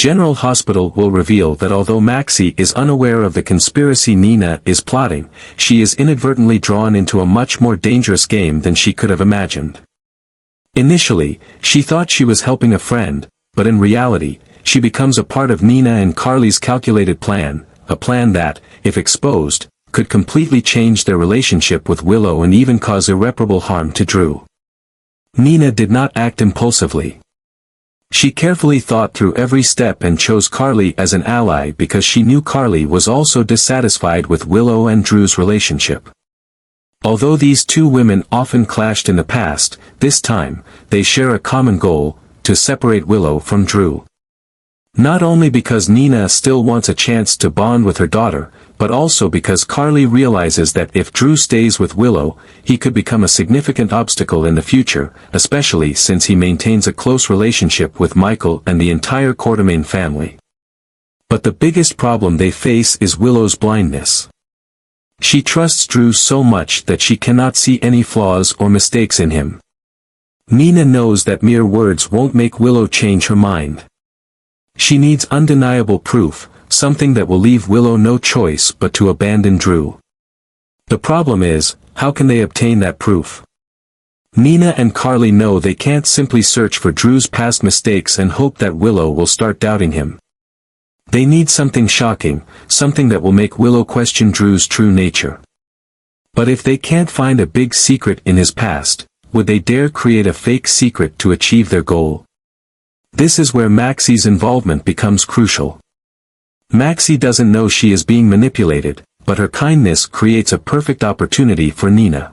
General Hospital will reveal that although Maxie is unaware of the conspiracy Nina is plotting, she is inadvertently drawn into a much more dangerous game than she could have imagined. Initially, she thought she was helping a friend, but in reality, she becomes a part of Nina and Carly's calculated plan, a plan that, if exposed, could completely change their relationship with Willow and even cause irreparable harm to Drew. Nina did not act impulsively. She carefully thought through every step and chose Carly as an ally because she knew Carly was also dissatisfied with Willow and Drew's relationship. Although these two women often clashed in the past, this time, they share a common goal: to separate Willow from Drew. Not only because Nina still wants a chance to bond with her daughter, but also because Carly realizes that if Drew stays with Willow, he could become a significant obstacle in the future, especially since he maintains a close relationship with Michael and the entire Quartermaine family. But the biggest problem they face is Willow's blindness. She trusts Drew so much that she cannot see any flaws or mistakes in him. Nina knows that mere words won't make Willow change her mind. She needs undeniable proof, something that will leave Willow no choice but to abandon Drew. The problem is, how can they obtain that proof? Nina and Carly know they can't simply search for Drew's past mistakes and hope that Willow will start doubting him. They need something shocking, something that will make Willow question Drew's true nature. But if they can't find a big secret in his past, would they dare create a fake secret to achieve their goal? This is where Maxie's involvement becomes crucial. Maxie doesn't know she is being manipulated, but her kindness creates a perfect opportunity for Nina.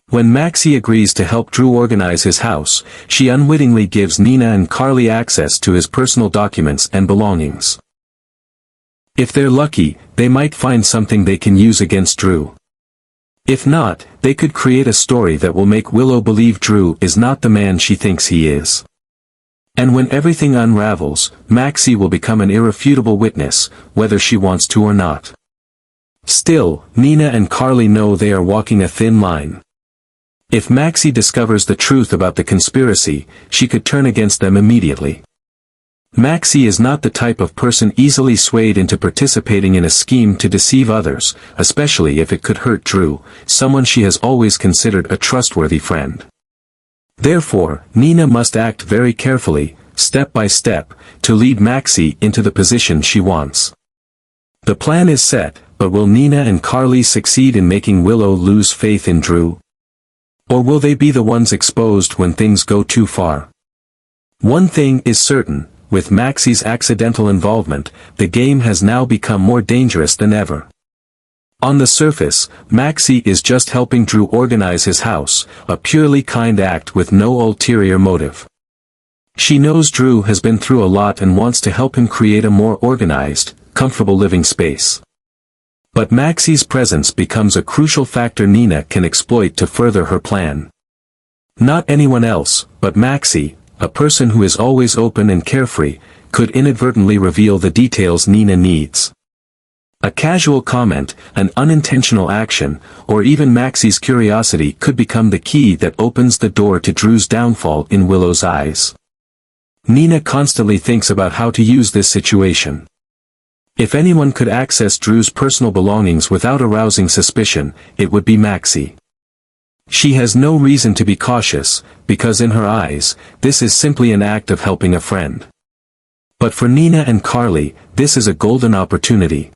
When Maxie agrees to help Drew organize his house, she unwittingly gives Nina and Carly access to his personal documents and belongings. If they're lucky, they might find something they can use against Drew. If not, they could create a story that will make Willow believe Drew is not the man she thinks he is. And when everything unravels, Maxie will become an irrefutable witness, whether she wants to or not. Still, Nina and Carly know they are walking a thin line. If Maxie discovers the truth about the conspiracy, she could turn against them immediately. Maxie is not the type of person easily swayed into participating in a scheme to deceive others, especially if it could hurt Drew, someone she has always considered a trustworthy friend. Therefore, Nina must act very carefully, step by step, to lead Maxie into the position she wants. The plan is set, but will Nina and Carly succeed in making Willow lose faith in Drew? Or will they be the ones exposed when things go too far? One thing is certain: with Maxie's accidental involvement, the game has now become more dangerous than ever. On the surface, Maxie is just helping Drew organize his house, a purely kind act with no ulterior motive. She knows Drew has been through a lot and wants to help him create a more organized, comfortable living space. But Maxie's presence becomes a crucial factor Nina can exploit to further her plan. Not anyone else, but Maxie, a person who is always open and carefree, could inadvertently reveal the details Nina needs. A casual comment, an unintentional action, or even Maxie's curiosity could become the key that opens the door to Drew's downfall in Willow's eyes. Nina constantly thinks about how to use this situation. If anyone could access Drew's personal belongings without arousing suspicion, it would be Maxie. She has no reason to be cautious, because in her eyes, this is simply an act of helping a friend. But for Nina and Carly, this is a golden opportunity.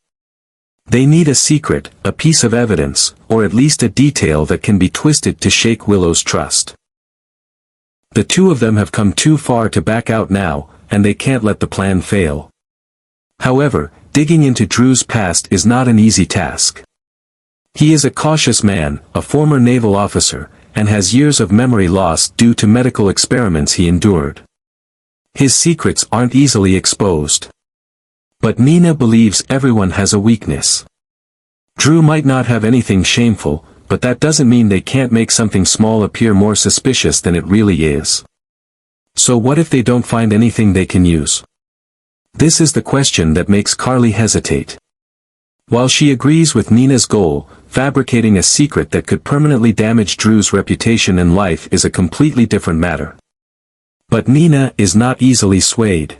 They need a secret, a piece of evidence, or at least a detail that can be twisted to shake Willow's trust. The two of them have come too far to back out now, and they can't let the plan fail. However, digging into Drew's past is not an easy task. He is a cautious man, a former naval officer, and has years of memory loss due to medical experiments he endured. His secrets aren't easily exposed. But Nina believes everyone has a weakness. Drew might not have anything shameful, but that doesn't mean they can't make something small appear more suspicious than it really is. So what if they don't find anything they can use? This is the question that makes Carly hesitate. While she agrees with Nina's goal, fabricating a secret that could permanently damage Drew's reputation and life is a completely different matter. But Nina is not easily swayed.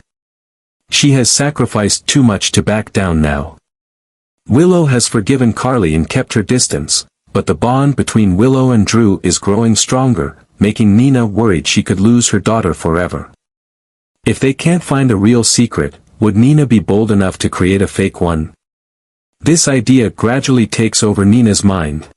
She has sacrificed too much to back down now. Willow has forgiven Carly and kept her distance, but the bond between Willow and Drew is growing stronger, making Nina worried she could lose her daughter forever. If they can't find a real secret, would Nina be bold enough to create a fake one? This idea gradually takes over Nina's mind.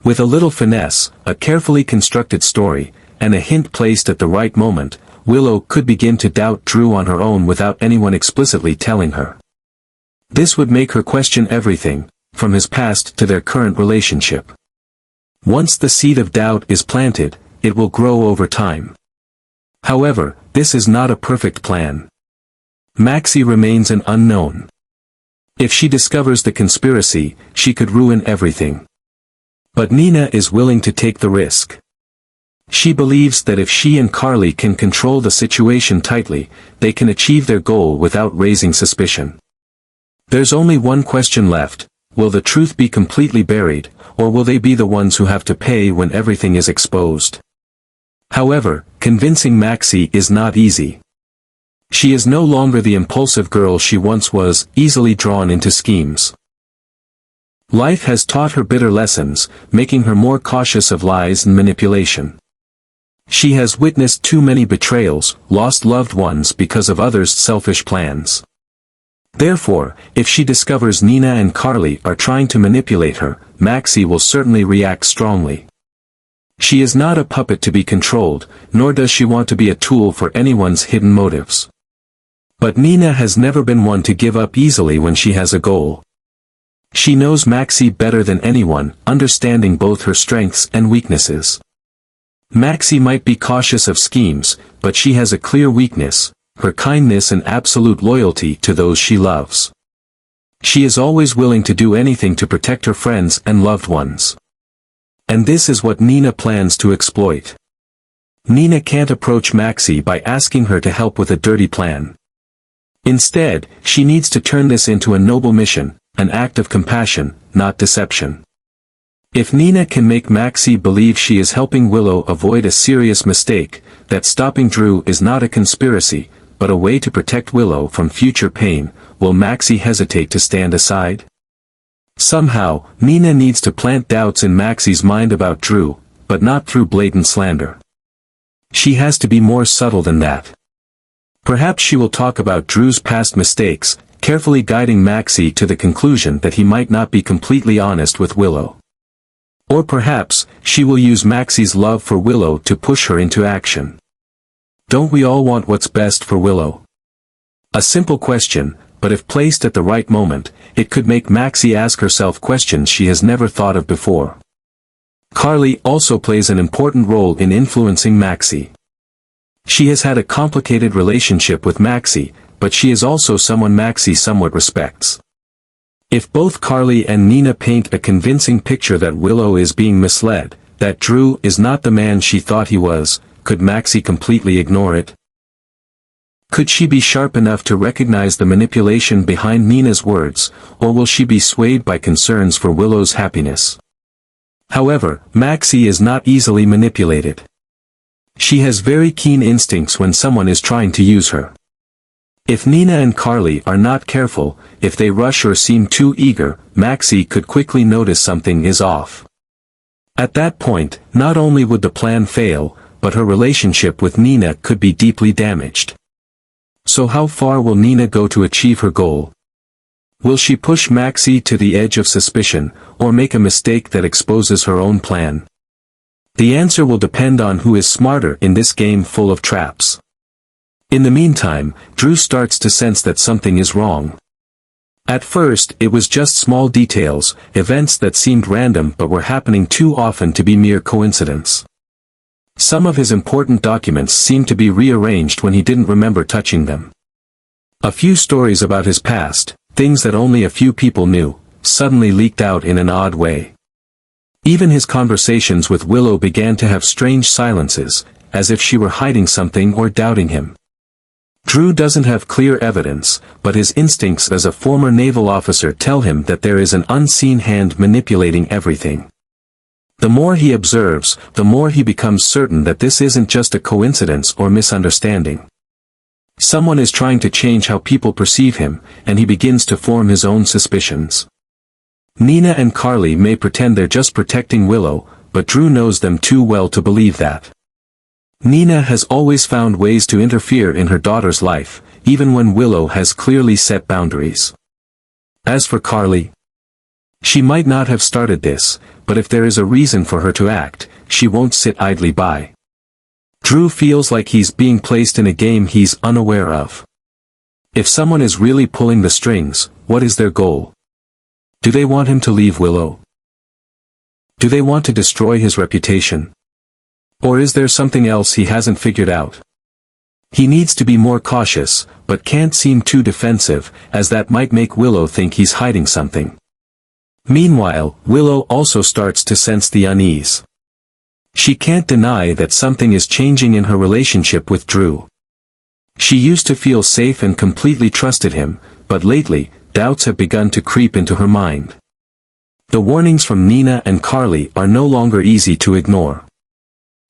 With a little finesse, a carefully constructed story, and a hint placed at the right moment, Willow could begin to doubt Drew on her own without anyone explicitly telling her. This would make her question everything, from his past to their current relationship. Once the seed of doubt is planted, it will grow over time. However, this is not a perfect plan. Maxie remains an unknown. If she discovers the conspiracy, she could ruin everything. But Nina is willing to take the risk. She believes that if she and Carly can control the situation tightly, they can achieve their goal without raising suspicion. There's only one question left: will the truth be completely buried, or will they be the ones who have to pay when everything is exposed? However, convincing Maxie is not easy. She is no longer the impulsive girl she once was, easily drawn into schemes. Life has taught her bitter lessons, making her more cautious of lies and manipulation. She has witnessed too many betrayals, lost loved ones because of others' selfish plans. Therefore, if she discovers Nina and Carly are trying to manipulate her, Maxie will certainly react strongly. She is not a puppet to be controlled, nor does she want to be a tool for anyone's hidden motives. But Nina has never been one to give up easily when she has a goal. She knows Maxie better than anyone, understanding both her strengths and weaknesses. Maxie might be cautious of schemes, but she has a clear weakness: her kindness and absolute loyalty to those she loves. She is always willing to do anything to protect her friends and loved ones. And this is what Nina plans to exploit. Nina can't approach Maxie by asking her to help with a dirty plan. Instead, she needs to turn this into a noble mission, an act of compassion, not deception. If Nina can make Maxie believe she is helping Willow avoid a serious mistake, that stopping Drew is not a conspiracy, but a way to protect Willow from future pain, will Maxie hesitate to stand aside? Somehow, Nina needs to plant doubts in Maxie's mind about Drew, but not through blatant slander. She has to be more subtle than that. Perhaps she will talk about Drew's past mistakes, carefully guiding Maxie to the conclusion that he might not be completely honest with Willow. Or perhaps, she will use Maxie's love for Willow to push her into action. Don't we all want what's best for Willow? A simple question, but if placed at the right moment, it could make Maxie ask herself questions she has never thought of before. Carly also plays an important role in influencing Maxie. She has had a complicated relationship with Maxie, but she is also someone Maxie somewhat respects. If both Carly and Nina paint a convincing picture that Willow is being misled, that Drew is not the man she thought he was, could Maxie completely ignore it? Could she be sharp enough to recognize the manipulation behind Nina's words, or will she be swayed by concerns for Willow's happiness? However, Maxie is not easily manipulated. She has very keen instincts when someone is trying to use her. If Nina and Carly are not careful, if they rush or seem too eager, Maxie could quickly notice something is off. At that point, not only would the plan fail, but her relationship with Nina could be deeply damaged. So how far will Nina go to achieve her goal? Will she push Maxie to the edge of suspicion, or make a mistake that exposes her own plan? The answer will depend on who is smarter in this game full of traps. In the meantime, Drew starts to sense that something is wrong. At first, it was just small details, events that seemed random but were happening too often to be mere coincidence. Some of his important documents seemed to be rearranged when he didn't remember touching them. A few stories about his past, things that only a few people knew, suddenly leaked out in an odd way. Even his conversations with Willow began to have strange silences, as if she were hiding something or doubting him. Drew doesn't have clear evidence, but his instincts as a former naval officer tell him that there is an unseen hand manipulating everything. The more he observes, the more he becomes certain that this isn't just a coincidence or misunderstanding. Someone is trying to change how people perceive him, and he begins to form his own suspicions. Nina and Carly may pretend they're just protecting Willow, but Drew knows them too well to believe that. Nina has always found ways to interfere in her daughter's life, even when Willow has clearly set boundaries. As for Carly, she might not have started this, but if there is a reason for her to act, she won't sit idly by. Drew feels like he's being placed in a game he's unaware of. If someone is really pulling the strings, what is their goal? Do they want him to leave Willow? Do they want to destroy his reputation? Or is there something else he hasn't figured out? He needs to be more cautious, but can't seem too defensive, as that might make Willow think he's hiding something. Meanwhile, Willow also starts to sense the unease. She can't deny that something is changing in her relationship with Drew. She used to feel safe and completely trusted him, but lately, doubts have begun to creep into her mind. The warnings from Nina and Carly are no longer easy to ignore.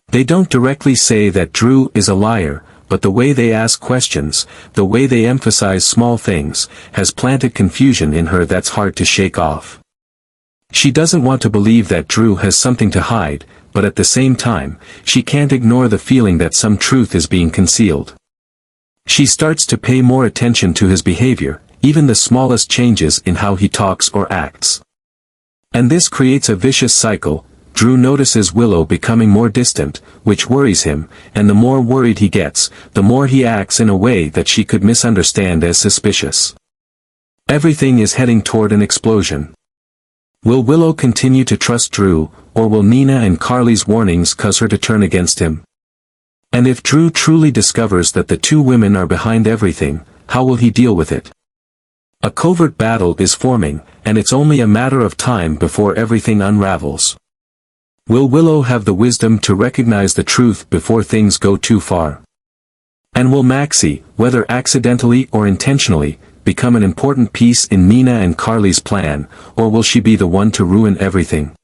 They don't directly say that Drew is a liar, but the way they ask questions, the way they emphasize small things, has planted confusion in her that's hard to shake off. She doesn't want to believe that Drew has something to hide, but at the same time, she can't ignore the feeling that some truth is being concealed. She starts to pay more attention to his behavior, even the smallest changes in how he talks or acts. And this creates a vicious cycle. Drew notices Willow becoming more distant, which worries him, and the more worried he gets, the more he acts in a way that she could misunderstand as suspicious. Everything is heading toward an explosion. Will Willow continue to trust Drew, or will Nina and Carly's warnings cause her to turn against him? And if Drew truly discovers that the two women are behind everything, how will he deal with it? A covert battle is forming, and it's only a matter of time before everything unravels. Will Willow have the wisdom to recognize the truth before things go too far? And will Maxie, whether accidentally or intentionally, become an important piece in Nina and Carly's plan, or will she be the one to ruin everything?